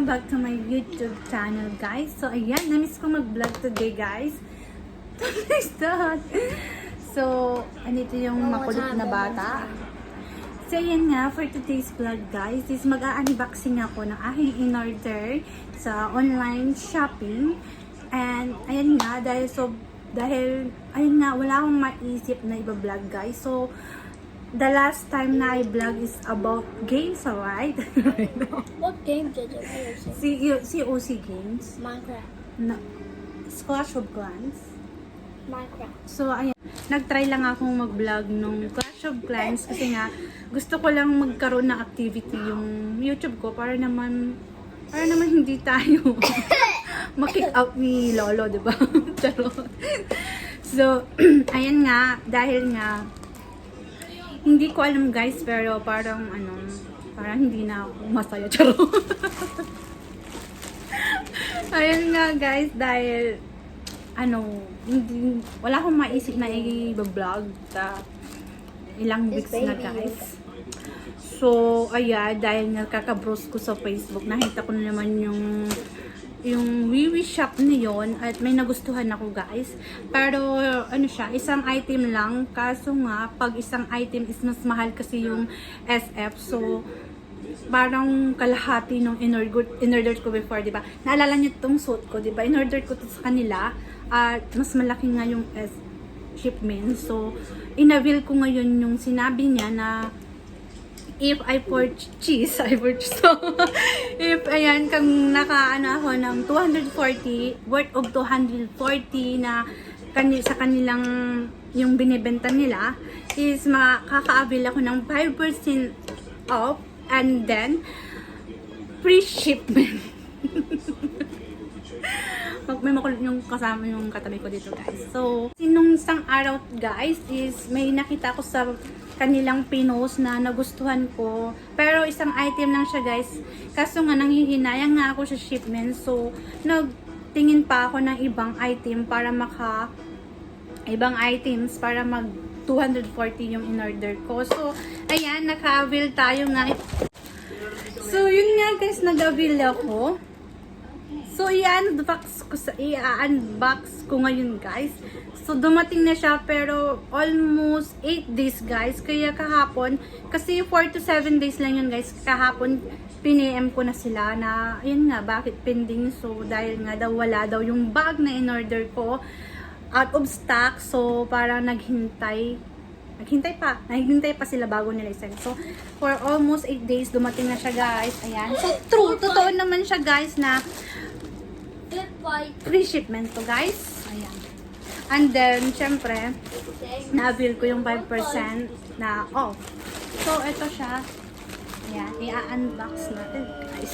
Welcome back to my YouTube channel, guys. So, ayan, namiss ko mag-vlog today, guys. So, andito yung makulit na bata. So, ayan nga, for today's vlog, guys, is mag-a-unboxing ako ng aking in-order sa online shopping. And, ayan nga, dahil, ayun nga, wala akong maisip na iba-vlog, guys. So, the last time na I-vlog is about games, alright? What game did you play? COC games. Minecraft. Na, Clash of Clans. Minecraft. So, ayan. Nag-try lang akong mag-vlog nung Clash of Clans kasi nga, gusto ko lang magkaroon ng activity yung YouTube ko para naman hindi tayo ma-kick out ni Lolo, diba? Charot. So, ayan nga, dahil nga, hindi ko alam, guys, pero parang hindi na ako masaya, charot. Ayan nga, guys, dahil wala akong maisip na i-vlog sa ilang weeks na, guys. So, ayan, dahil nakaka-browse ko sa Facebook, nakita ko na naman yung Wiwi shop niyon at may nagustuhan ako, guys. Pero isang item lang, kaso nga pag isang item is mas mahal kasi yung SF. So parang kalahati nung in-order ko before, di ba? Naalala niyo tong suit ko, di ba? In-order ko to sa kanila at mas malaki nga yung shipment. So inavail ko ngayon yung sinabi niya na if I purchase, if ayan, kung ako ng 240, worth of 240 na sa kanilang yung binibenta nila, is makaka-avail ako ng 5% off and then free shipment. May makulit yung kasama yung katabi ko dito, guys. So, nung isang araw, guys, is may nakita ko sa kanilang pinost na nagustuhan ko. Pero isang item lang siya, guys. Kaso nga, nanghihinayang nga ako sa shipment. So, nagtingin pa ako ng ibang item para mag 240 yung in-order ko. So, ayan, naka-avail tayo nga. So, yun nga, guys, nag-avail ako. So, i-unbox ko ngayon, guys. So, dumating na siya, pero almost 8 days, guys. Kaya kahapon, kasi 4 to 7 days lang yun, guys. Kahapon, pin-AM ko na sila na, ayun nga, bakit pending? So, dahil nga daw, wala daw yung bag na in-order ko. Out of stock. So, parang naghintay pa sila bago nila isend. So, for almost 8 days, dumating na siya, guys. Ayan. So, totoo naman siya, guys, na free shipment to, guys. Ayan. And then, syempre, na-avail ko yung 5% na off. So, ito siya. Ayan. I-unbox natin, guys.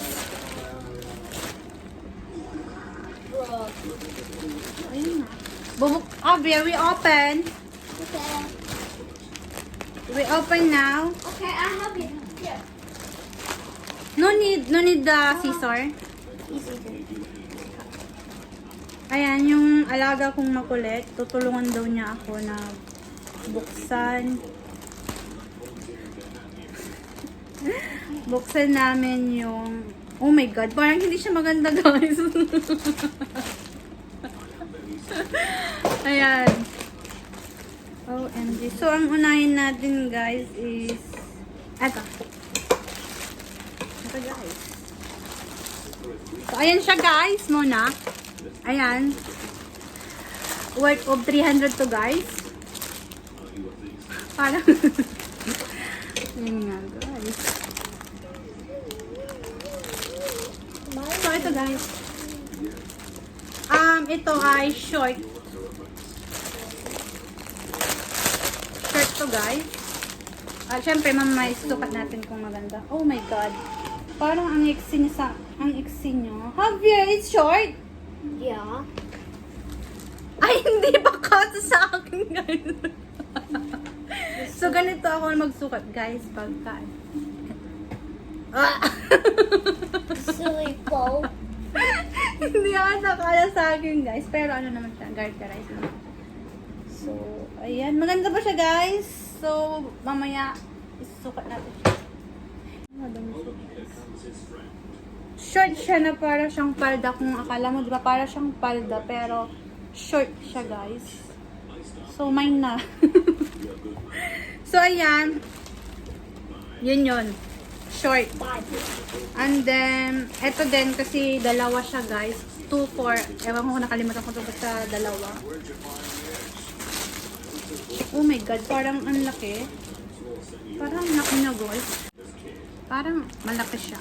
Ayun na. We open. Okay. We open now. Okay, I have it here. No need the scissor. Ayan, yung alaga kong makulit, tutulungan daw niya ako na buksan. Buksan namin yung, oh my god, parang hindi siya maganda, guys. Ayan. OMG. So, ang unahin natin, guys, is eto. Ito, guys. So, ayan siya, guys, muna. Ayan. Worth of 300 to, guys. Parang ayan nga, guys. So, ito, guys. Ito ay short to, guys. Syempre, mamaya sukat natin kung maganda. Oh my god. Parang ang iksi niya Javier, it's short. Yeah. Ay, hindi ba kasi sa akin, guys? So, ganito ako magsukat, guys, pagka. Silly po. Hindi ako nakala sa akin, guys. Pero naman siya, garterize naman. So, ayan. Maganda ba siya, guys? So, mamaya, isusukat natin siya. Madami siya, guys. Short siya na para siyang palda. Kung akala mo, di ba, para siyang palda, pero short siya, guys. So, mine na. So, ayan. Yun. Short. And then, eto din, kasi dalawa siya, guys. 2 for, ewan ko kung nakalimutan ko ito sa dalawa. Oh my God, parang ang laki. Parang laki na, guys. Parang malaki siya.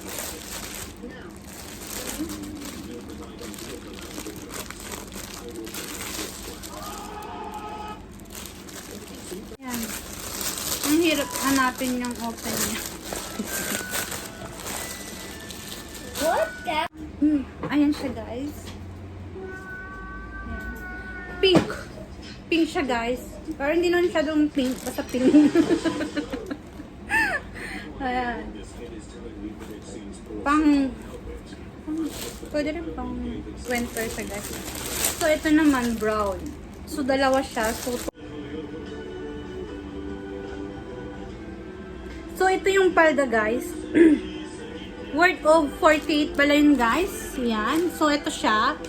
Yan. Ang hirap hanapin yung open niya. What the? Ayan siya, guys. Ayan. Pink. Pink siya, guys. Pero hindi naman siya doon pink. Basta pink. Ayan. Pwede rin pang winter siya, guys. So, ito naman, brown. So, dalawa siya. So, ito yung palda, guys. Worth of 48 pala yun, guys. Ayan. So, ito siya.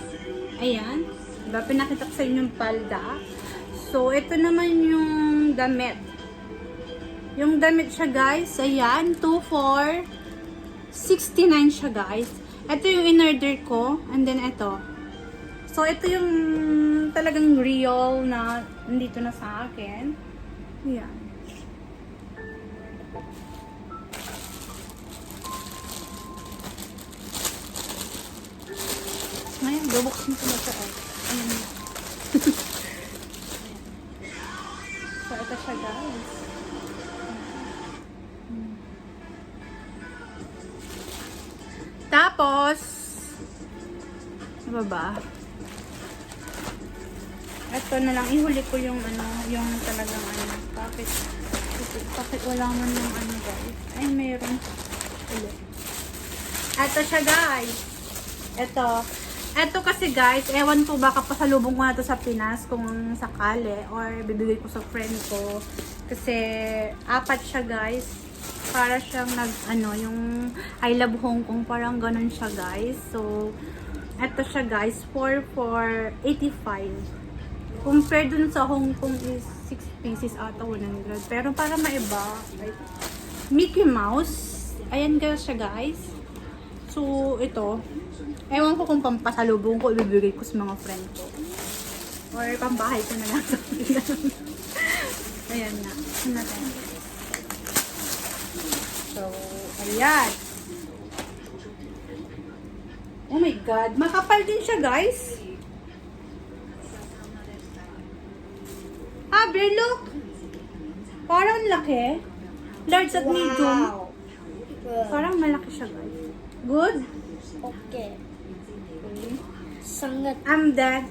Ayan. Diba? Pinakita ko sa inyo yung palda. So, ito naman yung damit. Yung damit siya, guys. Ayan. 2 for 69 siya, guys. Ito yung in-order ko. And then, ito. So, ito yung talagang real na nandito na sa akin. Ayan. Ngayon, bubuksin ko na siya. Ayan. So, ito siya, guys. Tapos, ano ba? Ito na lang, ihuli ko yung yung talagang bakit wala man yung guys. Ay, mayroon. Ulit. Ito siya, guys. Ito kasi, guys, ewan ko, baka pasalubong ko na to sa Pinas kung sakali, or bibigay ko sa friend ko. Kasi, 4 siya, guys. Para siyang yung I love Hong Kong, parang ganun siya, guys. So, ito siya, guys, 4 for 85. Compared dun sa Hong Kong is 6 pieces ata 100. Pero para maiba, like, Mickey Mouse. Ayan guys siya, guys. So, ito. Ewan ko kung pampasalubong ko, ibibigay ko sa mga friend ko. Or pambahay ko na lang. Ayan na. So, ayan. Oh my God. Makapal din siya, guys. Bro, look. Parang laki. Large at medium. Parang malaki siya, guys. Good? Okay. Sangat. I'm done.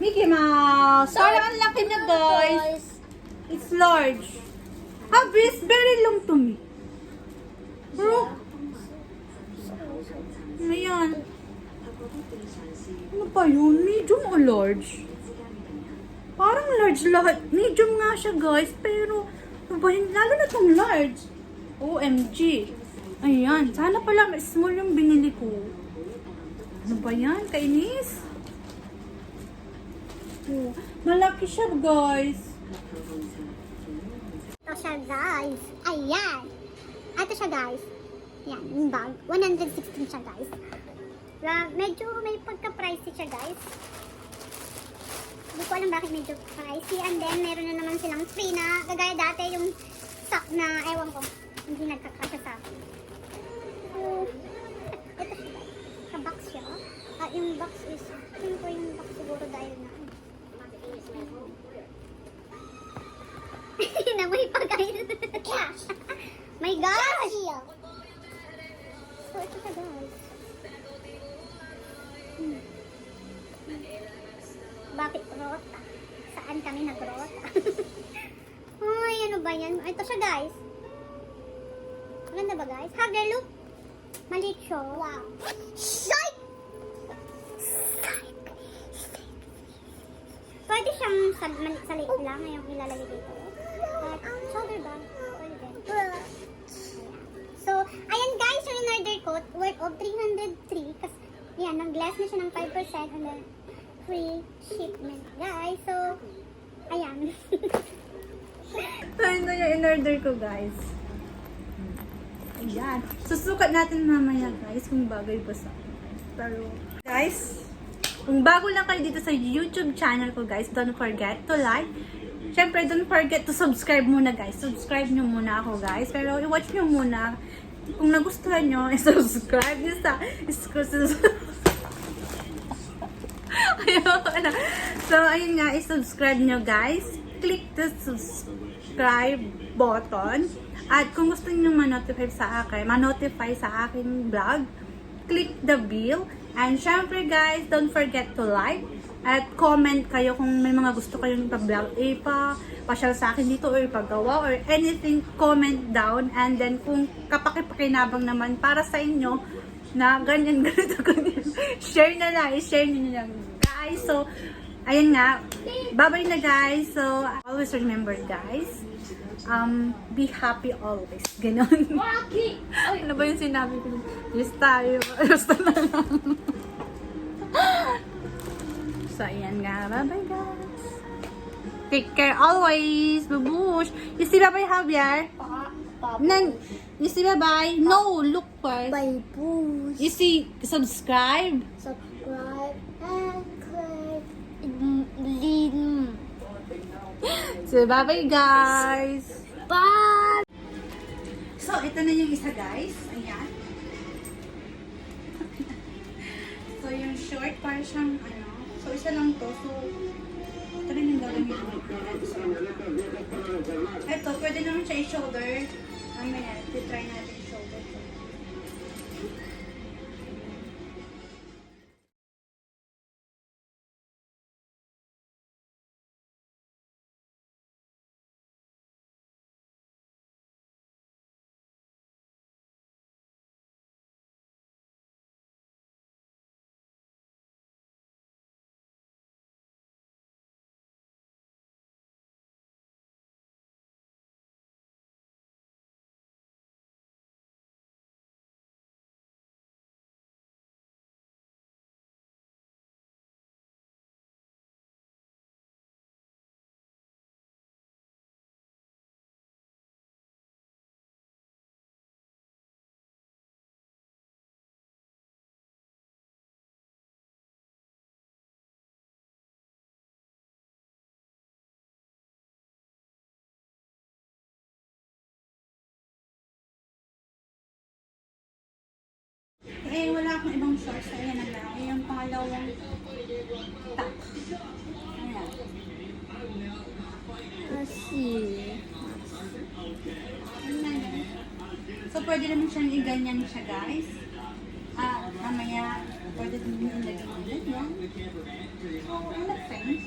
Mickey Mouse. Parang ang laki na, guys. It's large. It's very long to me. Bro. Ayan. Ano pa yun? Medium o large? Parang large lahat. Medium nga siya, guys. Pero, ano ba yun? Lalo na itong large. OMG. Ayan. Sana pala small yung binili ko. Ano ba yan? Kainis? Oh, malaki siya, guys. Ito siya, guys. Ayan. Ito siya, guys. Yan, yung bag. 116 siya, guys. Medyo may pagka-pricey siya, guys. Hindi ko alam bakit medyo pricey. And then, meron na naman silang free na, kagaya dati yung sock na, ewan ko, hindi nagkakasya sa akin. So, ito siya, guys. Ka-box siya. Yung box is, yun po yung box siguro dahil na, namoy pa, guys. Cash! My gosh! So, ito siya, guys. Bakit rota? Saan kami nagrota? Ay, ano ba yan? Ito siya, guys. Maganda ba, guys? Hugger, look. Maliit siya. Wow. Shite! Pwede siyang sa liit lang ngayong ilalagay dito. At shoulder bag. Pwede. of 303 kasi yan, nag-less na siya ng 5% and then free shipment, guys. So, ayan. So, ito yung in-order ko, guys. Ayan. Susukat natin mamaya, guys, kung bagay ba sa akin. Pero, guys, kung bago lang kayo dito sa YouTube channel ko, guys, don't forget to like. Siyempre, don't forget to subscribe muna, guys. Subscribe nyo muna ako, guys. Pero, i-watch nyo muna. Kung nagustuhan nyo, i-subscribe nyo sa... So, ayun nga, i-subscribe nyo, guys. Click the subscribe button. At kung gusto nyo ma-notify sa aking vlog, click the bell. And syempre, guys, don't forget to like at comment kayo kung may mga gusto kayong ipa-vlog, ipa-pasyal sa akin dito or ipagawa or anything, comment down. And then kung kapakipakinabang naman para sa inyo na ganyan, ganito, share na lang, i-share nyo lang, guys. So, ayun nga, bye-bye na, guys. So, always remember, guys, be happy always. Ganon. Ano ba yung sinabi ko? Yes tayo. Yes na lang. So, ayan nga. Bye-bye, guys. Take care always. Babush. You see, bye-bye, Javier? You see, bye-bye? No, look first. Bye, push. You see, subscribe. Subscribe and click. So, bye-bye, guys. Bye! So, ito na yung isa, guys. Ayan. So, yung short, parang siyang, so, isa lang to. So, ito rin yung gagawin ko. Ito, pwede naman siya i-shoulder. Mamaya, try natin i-shoulder to. Eh, wala akong ibang shorts. Ayan na lang. Ayan yung pangalawang top. Ayan. Kasi. Ayan. So, pwede naman siyang i-ganyan siya, guys. Mamaya, pwede naman ilagay mo ulit. Yan. So, I like things.